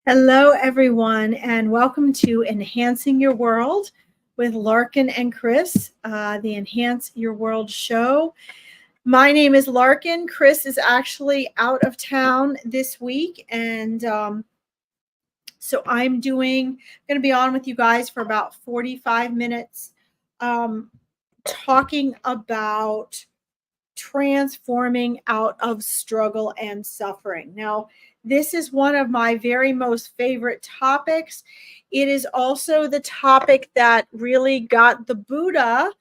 Hello, everyone, and welcome to Enhancing Your World with Larkin and Chris, the Enhance Your World show. My name is Larkin. Chris is actually out of town this week, and so I'm going to be on with you guys for about 45 minutes talking about transforming out of struggle and suffering. Now, this is one of my very most favorite topics. It is also the topic that really got the Buddha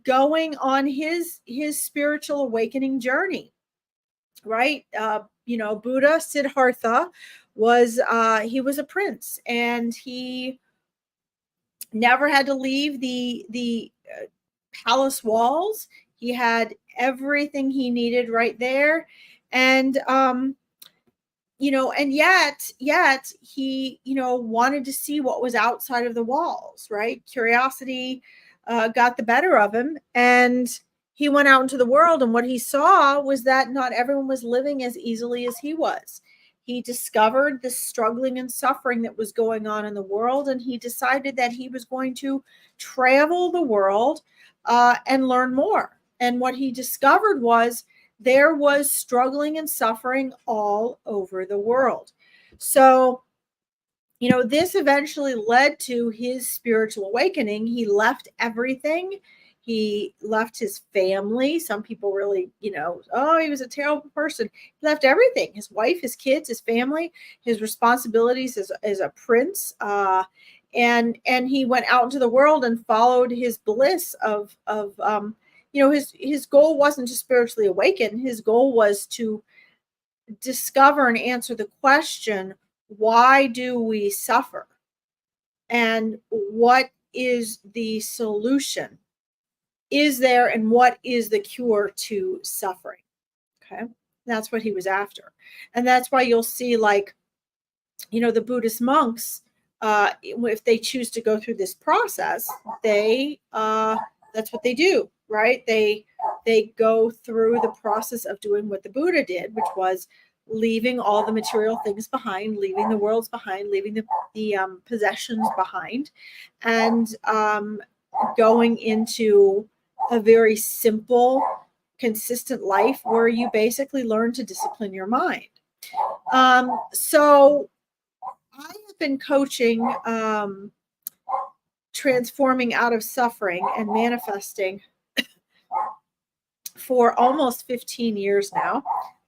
going on his spiritual awakening journey, right? Buddha Siddhartha was he was a prince, and he never had to leave the palace walls. He had everything he needed right there. And, and yet he, wanted to see what was outside of the walls, right? Curiosity got the better of him. And he went out into the world. And what he saw was that not everyone was living as easily as he was. He discovered the struggling and suffering that was going on in the world. And he decided that he was going to travel the world and learn more. And what he discovered was there was struggling and suffering all over the world. So, this eventually led to his spiritual awakening. He left everything. He left his family. Some people really, he was a terrible person. He left everything: his wife, his kids, his family, his responsibilities as a prince. And he went out into the world and followed his bliss of his goal wasn't to spiritually awaken. His goal was to discover and answer the question, why do we suffer? And what is the solution? Is there, and what is the cure to suffering? Okay. That's what he was after. And that's why you'll see, the Buddhist monks, if they choose to go through this process, that's what they do, right? They go through the process of doing what the Buddha did, which was leaving all the material things behind, leaving the worlds behind, leaving the possessions behind, and going into a very simple, consistent life where you basically learn to discipline your mind. So I have been coaching transforming out of suffering and manifesting for almost 15 years now.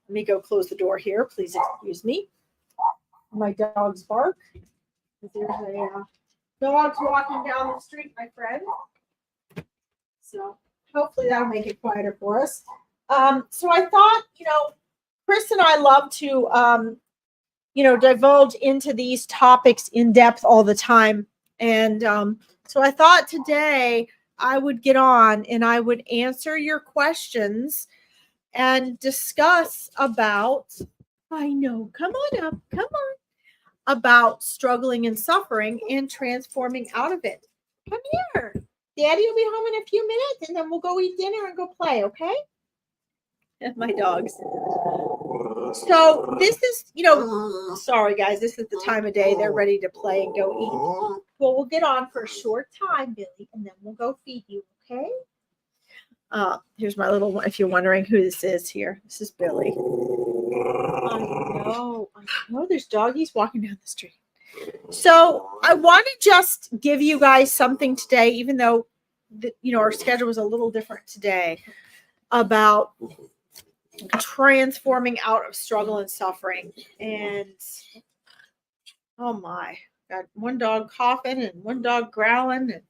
Let me go close the door here. Please excuse me. My dogs bark. There's a dog's walking down the street, my friend. So hopefully that'll make it quieter for us. So I thought, Chris and I love to, divulge into these topics in depth all the time. And so I thought today I would get on and I would answer your questions and discuss about, come on, about struggling and suffering and transforming out of it. Come here. Daddy will be home in a few minutes, and then we'll go eat dinner and go play, okay? And my dogs. So this is, sorry guys, this is the time of day they're ready to play and go eat. Well, we'll get on for a short time, Billy, and then we'll go feed you, okay? Here's my little one, if you're wondering who this is here. This is Billy. I know, there's doggies walking down the street. So I want to just give you guys something today, even though, our schedule was a little different today, about transforming out of struggle and suffering. And oh my, got one dog coughing and one dog growling.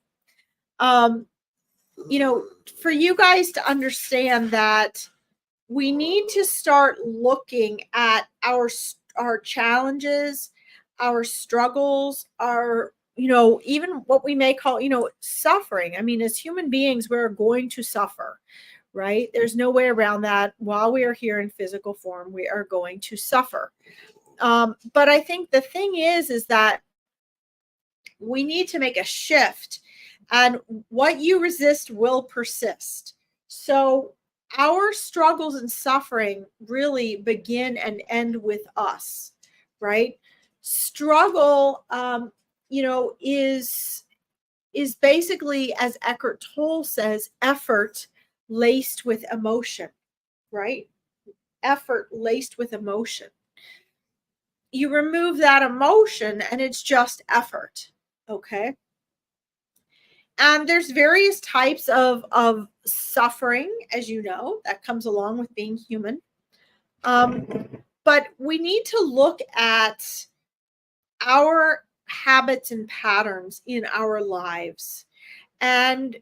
And for you guys to understand that we need to start looking at our challenges, our struggles, our, even what we may call, suffering. I mean, as human beings, we're going to suffer, right? There's no way around that. While we are here in physical form, we are going to suffer. But I think the thing is that we need to make a shift, and what you resist will persist. So our struggles and suffering really begin and end with us, right? Struggle, is basically, as Eckhart Tolle says, effort laced with emotion, right? Effort laced with emotion. You remove that emotion and it's just effort, okay? And there's various types of suffering, as you know, that comes along with being human. But we need to look at our habits and patterns in our lives. And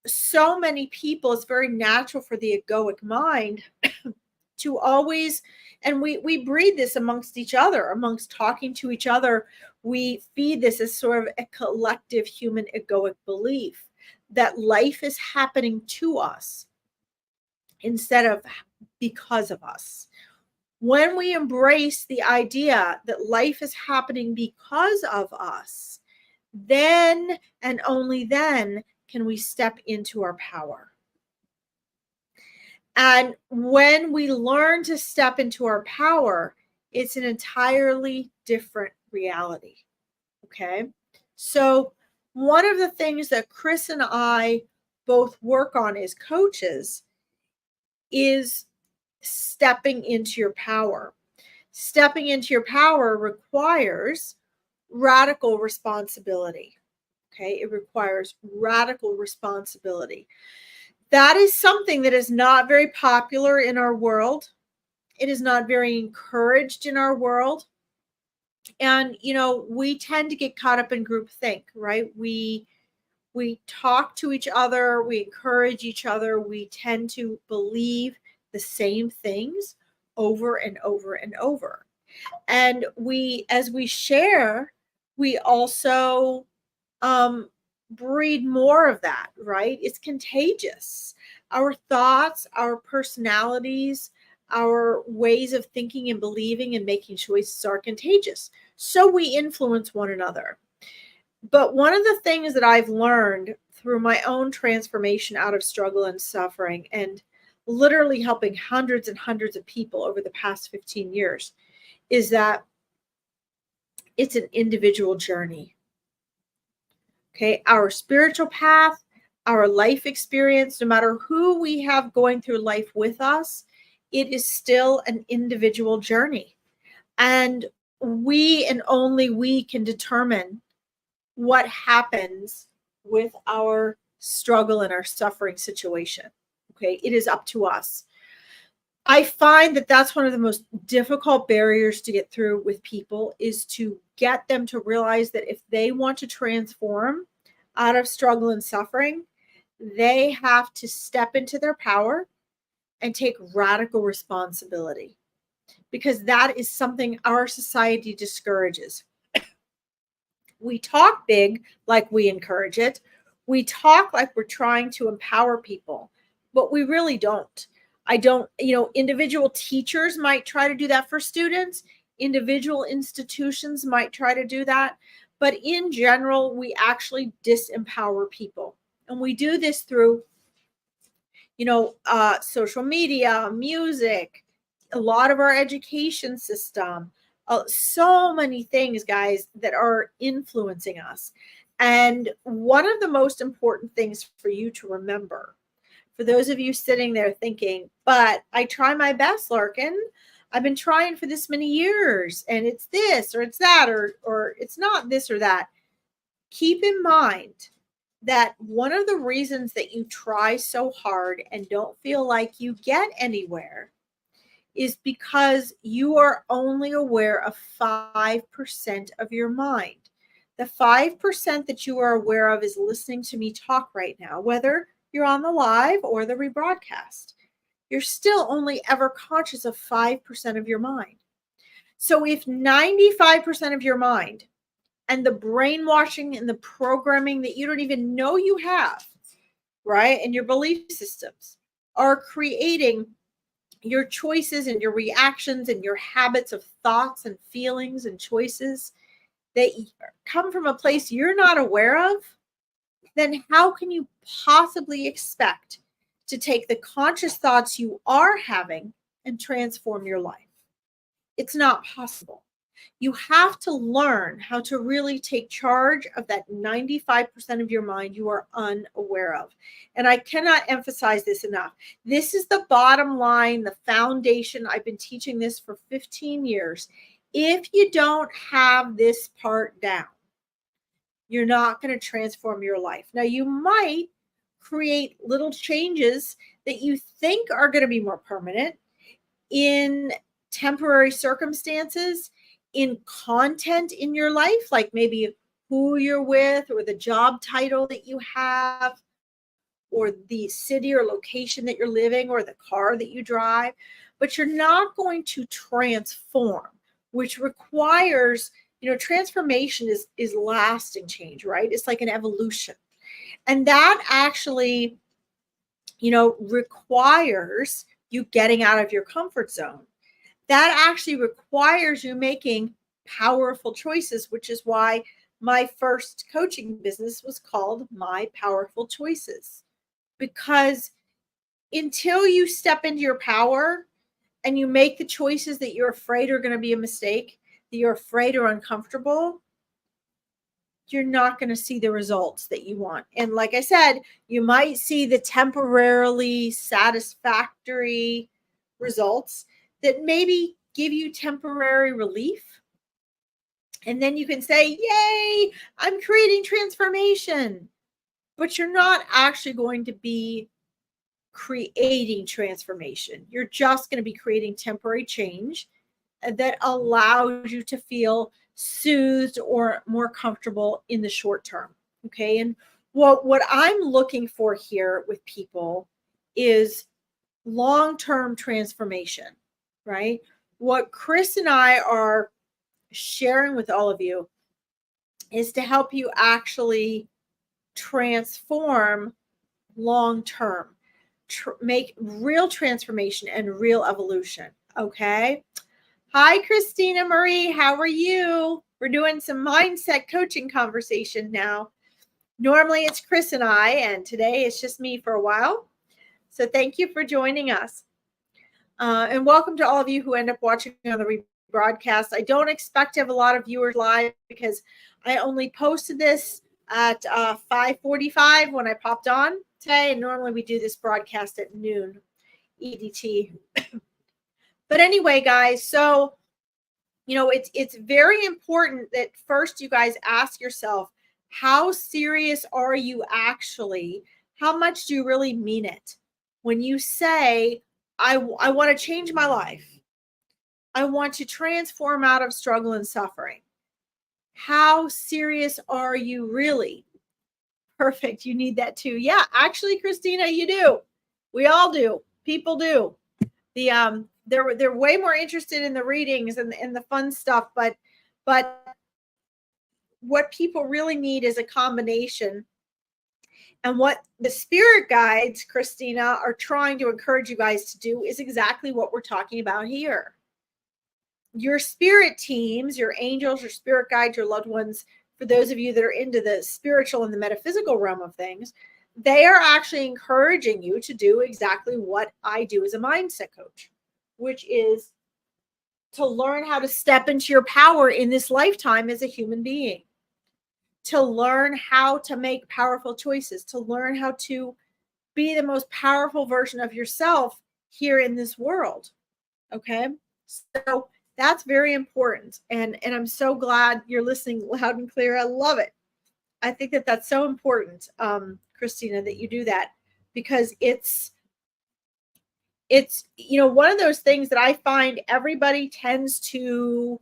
so many people, it's very natural for the egoic mind to always, and we breed this amongst each other, amongst talking to each other. We feed this as sort of a collective human egoic belief that life is happening to us instead of because of us. When we embrace the idea that life is happening because of us, then and only then can we step into our power. And when we learn to step into our power, it's an entirely different reality. Okay. So, one of the things that Chris and I both work on as coaches is stepping into your power. Stepping into your power requires radical responsibility. Okay. It requires radical responsibility. That is something that is not very popular in our world. It is not very encouraged in our world. And, we tend to get caught up in groupthink, right? We talk to each other, we encourage each other, we tend to believe the same things over and over and over. And as we share, we also breed more of that, right? It's contagious. Our thoughts, our personalities, our ways of thinking and believing and making choices are contagious. So we influence one another. But one of the things that I've learned through my own transformation out of struggle and suffering, and literally helping hundreds and hundreds of people over the past 15 years, is that it's an individual journey. Okay, our spiritual path, our life experience, no matter who we have going through life with us, it is still an individual journey. And we and only we can determine what happens with our struggle and our suffering situation. Okay, it is up to us. I find that that's one of the most difficult barriers to get through with people, is to get them to realize that if they want to transform out of struggle and suffering, they have to step into their power and take radical responsibility, because that is something our society discourages. We talk big like we encourage it. We talk like we're trying to empower people, but we really don't. Individual teachers might try to do that for students. Individual institutions might try to do that. But in general, we actually disempower people. And we do this through, social media, music, a lot of our education system, so many things, guys, that are influencing us. And one of the most important things for you to remember, for those of you sitting there thinking, but I try my best, Larkin. I've been trying for this many years, and it's this or it's that, or it's not this or that. Keep in mind that one of the reasons that you try so hard and don't feel like you get anywhere is because you are only aware of 5% of your mind. The 5% that you are aware of is listening to me talk right now, whether you're on the live or the rebroadcast. You're still only ever conscious of 5% of your mind. So if 95% of your mind and the brainwashing and the programming that you don't even know you have, right, and your belief systems are creating your choices and your reactions and your habits of thoughts and feelings and choices that come from a place you're not aware of, then how can you possibly expect to take the conscious thoughts you are having and transform your life? It's not possible. You have to learn how to really take charge of that 95% of your mind you are unaware of. And I cannot emphasize this enough. This is the bottom line, the foundation. I've been teaching this for 15 years. If you don't have this part down, you're not going to transform your life. Now, you might create little changes that you think are going to be more permanent in temporary circumstances, in content in your life, like maybe who you're with or the job title that you have or the city or location that you're living or the car that you drive, but you're not going to transform, which requires, transformation is lasting change, right? It's like an evolution. And that actually, requires you getting out of your comfort zone. That actually requires you making powerful choices, which is why my first coaching business was called My Powerful Choices. Because until you step into your power and you make the choices that you're afraid are going to be a mistake, that you're afraid are uncomfortable, you're not going to see the results that you want. And like I said, you might see the temporarily satisfactory results that maybe give you temporary relief. And then you can say, yay, I'm creating transformation. But you're not actually going to be creating transformation. You're just going to be creating temporary change that allows you to feel soothed or more comfortable in the short term. Okay. And what I'm looking for here with people is long-term transformation, right? What Chris and I are sharing with all of you is to help you actually transform long-term, make real transformation and real evolution. Okay. Hi, Christina Marie. How are you? We're doing some mindset coaching conversation now. Normally it's Chris and I, and today it's just me for a while. So thank you for joining us. And welcome to all of you who end up watching on the rebroadcast. I don't expect to have a lot of viewers live because I only posted this at 5:45 when I popped on today. And normally we do this broadcast at noon EDT. But anyway, guys, so, it's very important that first you guys ask yourself, how serious are you actually? How much do you really mean it? When you say, I want to change my life. I want to transform out of struggle and suffering. How serious are you really? Perfect. You need that too. Yeah, actually, Christina, you do. We all do. People do. They're way more interested in the readings and the fun stuff, but what people really need is a combination. And what the spirit guides, Christina, are trying to encourage you guys to do is exactly what we're talking about here. Your spirit teams, your angels, your spirit guides, your loved ones, for those of you that are into the spiritual and the metaphysical realm of things, they are actually encouraging you to do exactly what I do as a mindset coach, which is to learn how to step into your power in this lifetime as a human being, to learn how to make powerful choices, to learn how to be the most powerful version of yourself here in this world. Okay. So that's very important. And I'm so glad you're listening loud and clear. I love it. I think that that's so important, Christina, that you do that, because it's one of those things that I find everybody tends to,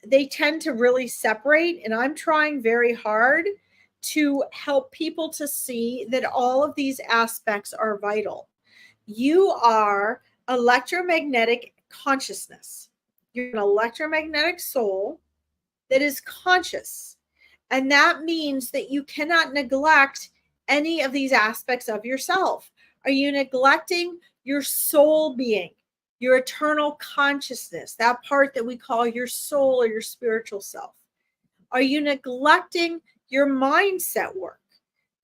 they tend to really separate. And I'm trying very hard to help people to see that all of these aspects are vital. You are electromagnetic consciousness. You're an electromagnetic soul that is conscious. And that means that you cannot neglect any of these aspects of yourself. Are you neglecting your soul being, your eternal consciousness, that part that we call your soul or your spiritual self? Are you neglecting your mindset work,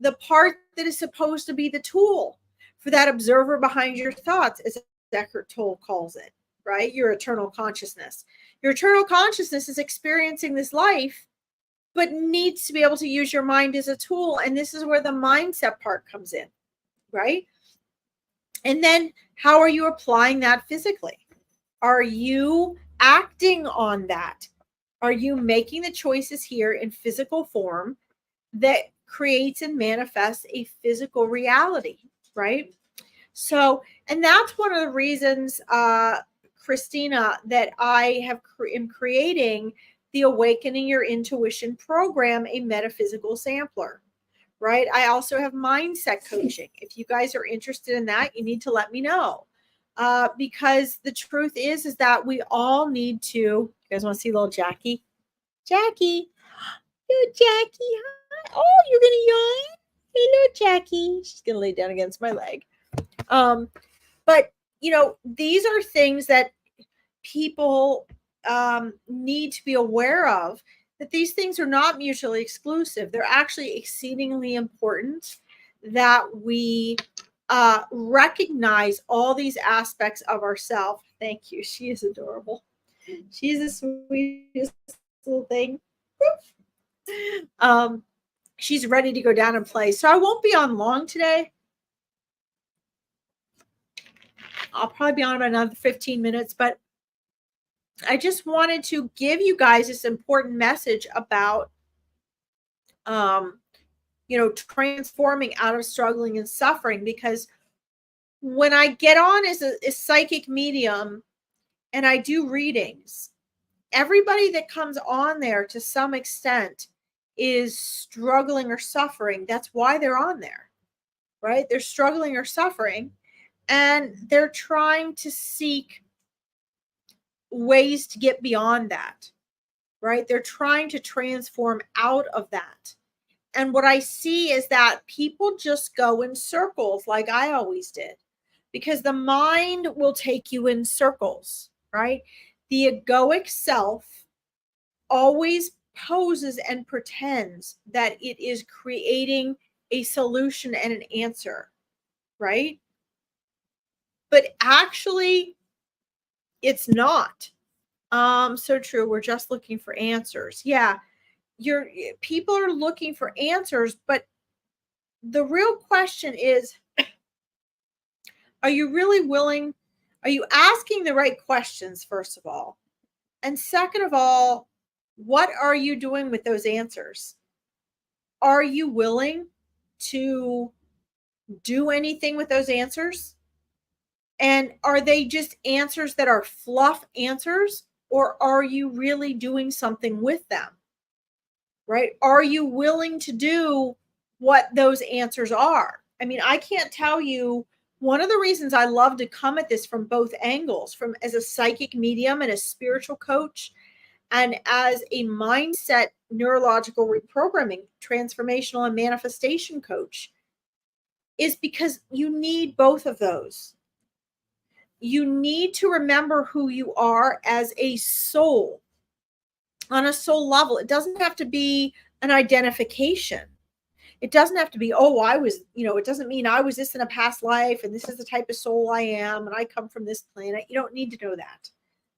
the part that is supposed to be the tool for that observer behind your thoughts, as Eckhart Tolle calls it, right? Your eternal consciousness. Your eternal consciousness is experiencing this life, but needs to be able to use your mind as a tool. And this is where the mindset part comes in, right? And then how are you applying that physically? Are you acting on that? Are you making the choices here in physical form that creates and manifests a physical reality, right? So, and that's one of the reasons, Christina, that I am creating the Awakening Your Intuition program, a metaphysical sampler, right? I also have mindset coaching. If you guys are interested in that, you need to let me know. Because the truth is that we all need to, you guys want to see little Jackie? Jackie, little Jackie, hi. Oh, you're going to yawn? Hello, Jackie. She's going to lay down against my leg. But, you know, these are things that people need to be aware of, that these things are not mutually exclusive. They're actually exceedingly important that we recognize all these aspects of ourselves. Thank you. She is adorable. She's the sweetest little thing. She's ready to go down and play. So I won't be on long today. I'll probably be on about another 15 minutes, but I just wanted to give you guys this important message about, you know, transforming out of struggling and suffering. Because when I get on as a psychic medium and I do readings, everybody that comes on there to some extent is struggling or suffering. That's why they're on there, right? They're struggling or suffering, and they're trying to seek ways to get beyond that, right? They're trying to transform out of that. And what I see is that people just go in circles like I always did, because the mind will take you in circles, right? The egoic self always poses and pretends that it is creating a solution and an answer, right? But actually, it's not. So true. We're just looking for answers. Yeah. People are looking for answers, but the real question is, are you really willing? Are you asking the right questions, first of all? And second of all, what are you doing with those answers? Are you willing to do anything with those answers? And are they just answers that are fluff answers, or are you really doing something with them? Right? Are you willing to do what those answers are? I mean, I can't tell you. One of the reasons I love to come at this from both angles, from as a psychic medium and a spiritual coach, and as a mindset, neurological reprogramming, transformational and manifestation coach, is because you need both of those. You need to remember who you are as a soul, on a soul level. It doesn't have to be an identification. It doesn't have to be, oh, I was, you know, it doesn't mean I was this in a past life and this is the type of soul I am and I come from this planet. You don't need to know that.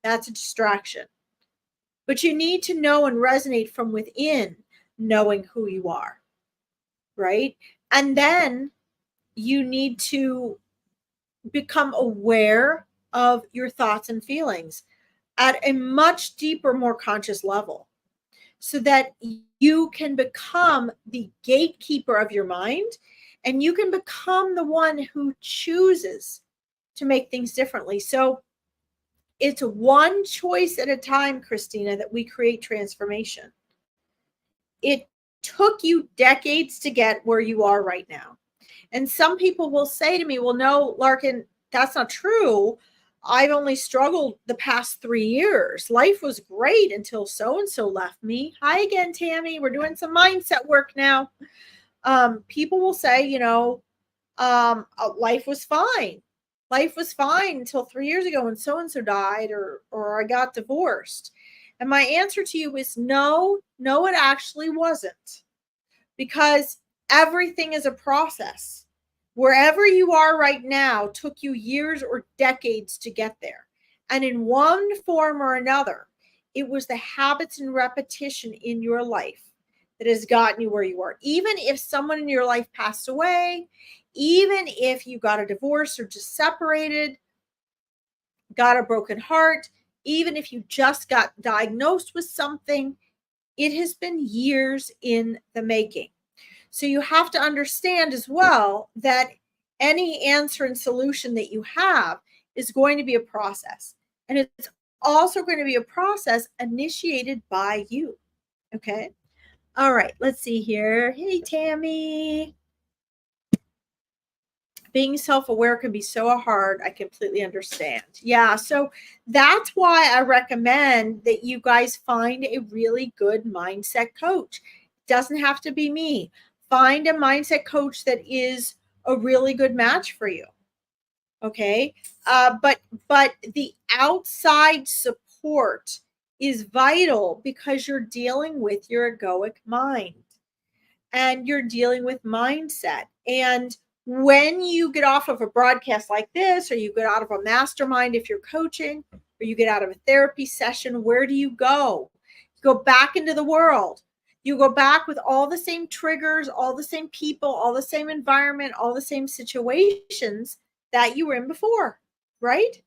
That's a distraction. But you need to know and resonate from within, knowing who you are, right? And then you need to become aware of your thoughts and feelings at a much deeper, more conscious level, so that you can become the gatekeeper of your mind, and you can become the one who chooses to make things differently. So it's one choice at a time, Christina, that we create transformation. It took you decades to get where you are right now. And some people will say to me, well, no, Larkin, that's not true. I've only struggled the past 3 years. Life was great until so-and-so left me. Hi again, Tammy. We're doing some mindset work now. People will say, you know, life was fine. Life was fine until 3 years ago when so-and-so died or I got divorced. And my answer to you is no, it actually wasn't. Because everything is a process. Wherever you are right now took you years or decades to get there. And in one form or another, it was the habits and repetition in your life that has gotten you where you are. Even if someone in your life passed away, even if you got a divorce or just separated, got a broken heart, even if you just got diagnosed with something, it has been years in the making. So you have to understand as well that any answer and solution that you have is going to be a process. And it's also going to be a process initiated by you. Okay. All right. Let's see here. Hey, Tammy. Being self-aware can be so hard. I completely understand. Yeah. So that's why I recommend that you guys find a really good mindset coach. It doesn't have to be me. Find a mindset coach that is a really good match for you. Okay. But the outside support is vital because you're dealing with your egoic mind and you're dealing with mindset. And when you get off of a broadcast like this, or you get out of a mastermind if you're coaching, or you get out of a therapy session, where do you go? You go back into the world. You go back with all the same triggers, all the same people, all the same environment, all the same situations that you were in before, right?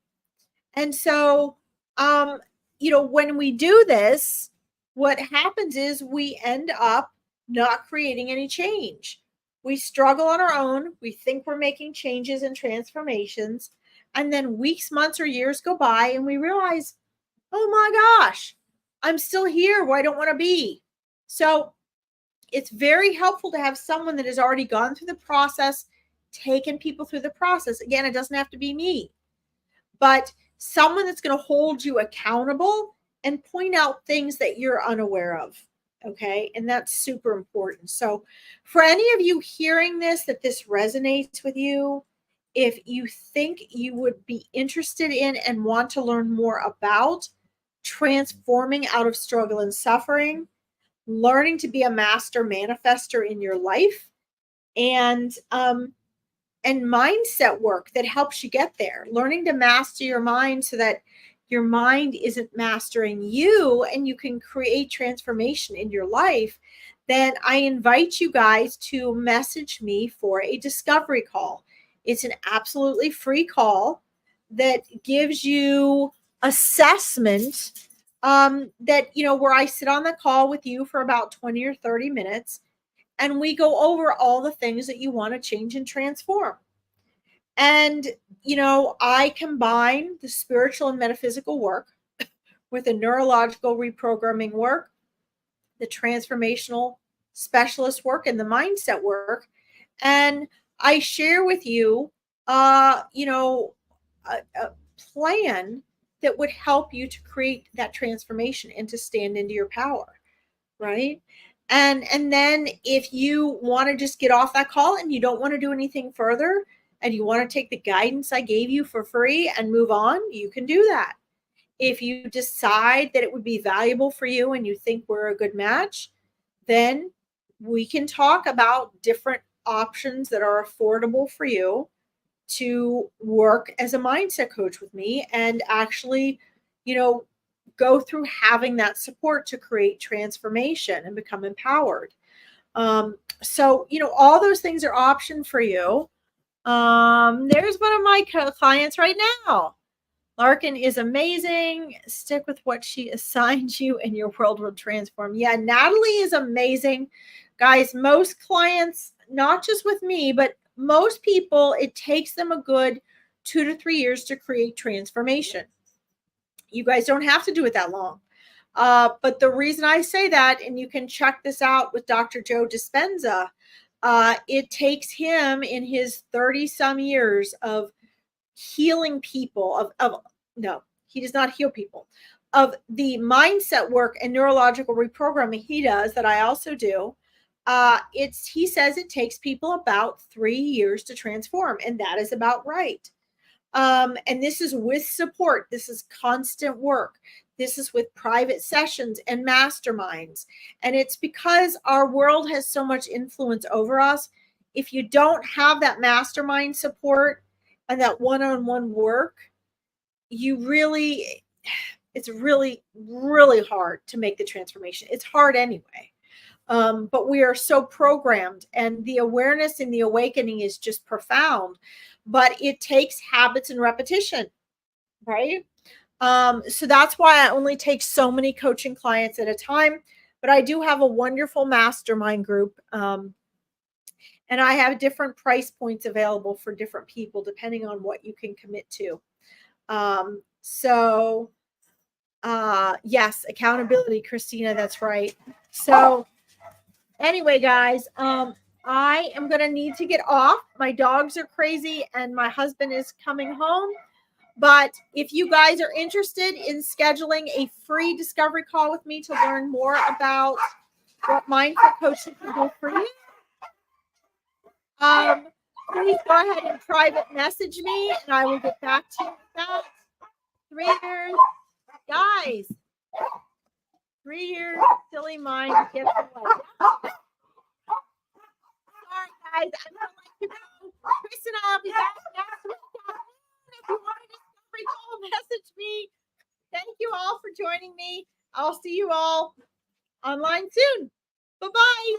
And so, when we do this, what happens is we end up not creating any change. We struggle on our own. We think we're making changes and transformations. And then weeks, months, or years go by and we realize, oh my gosh, I'm still here where I don't want to be. So it's very helpful to have someone that has already gone through the process, taken people through the process. Again, it doesn't have to be me, but someone that's going to hold you accountable and point out things that you're unaware of. Okay. And that's super important. So for any of you hearing this, that this resonates with you, if you think you would be interested in and want to learn more about transforming out of struggle and suffering, learning to be a master manifester in your life, and mindset work that helps you get there, learning to master your mind so that your mind isn't mastering you and you can create transformation in your life, then I invite you guys to message me for a discovery call. It's an absolutely free call that gives you assessment, where I sit on the call with you for about 20 or 30 minutes and we go over all the things that you want to change and transform. And, I combine the spiritual and metaphysical work with the neurological reprogramming work, the transformational specialist work, and the mindset work. And I share with you, a plan that would help you to create that transformation and to stand into your power. Right. And then if you want to just get off that call and you don't want to do anything further and you want to take the guidance I gave you for free and move on, you can do that. If you decide that it would be valuable for you and you think we're a good match, then we can talk about different options that are affordable for you to work as a mindset coach with me and actually, go through having that support to create transformation and become empowered. So, all those things are option for you. There's one of my clients right now. Larkin is amazing. Stick with what she assigned you and your world will transform. Yeah, Natalie is amazing. Guys, most clients, not just with me, but most people, it takes them a good 2 to 3 years to create transformation. You guys don't have to do it that long. But the reason I say that, and you can check this out with Dr. Joe Dispenza, it takes him in his 30 some years of healing people no, he does not heal people, of the mindset work and neurological reprogramming he does that I also do. He says it takes people about 3 years to transform, and that is about right. And this is with support. This is constant work. This is with private sessions and masterminds. And it's because our world has so much influence over us. If you don't have that mastermind support and that one-on-one work, it's really, really hard to make the transformation. It's hard anyway. But we are so programmed, and the awareness and the awakening is just profound, but it takes habits and repetition, right? So that's why I only take so many coaching clients at a time, but I do have a wonderful mastermind group. And I have different price points available for different people, depending on what you can commit to. Yes, accountability, Christina, that's right. So anyway, guys, I am going to need to get off. My dogs are crazy and my husband is coming home. But if you guys are interested in scheduling a free discovery call with me to learn more about what mindful coaching can do for you, please go ahead and private message me and I will get back to you with that. 3 years, guys. 3 years, silly mind gets away. Sorry, guys, I'm gonna let you go. Chris and I'll be back next week. If you want a discovery call, message me. Thank you all for joining me. I'll see you all online soon. Bye-bye.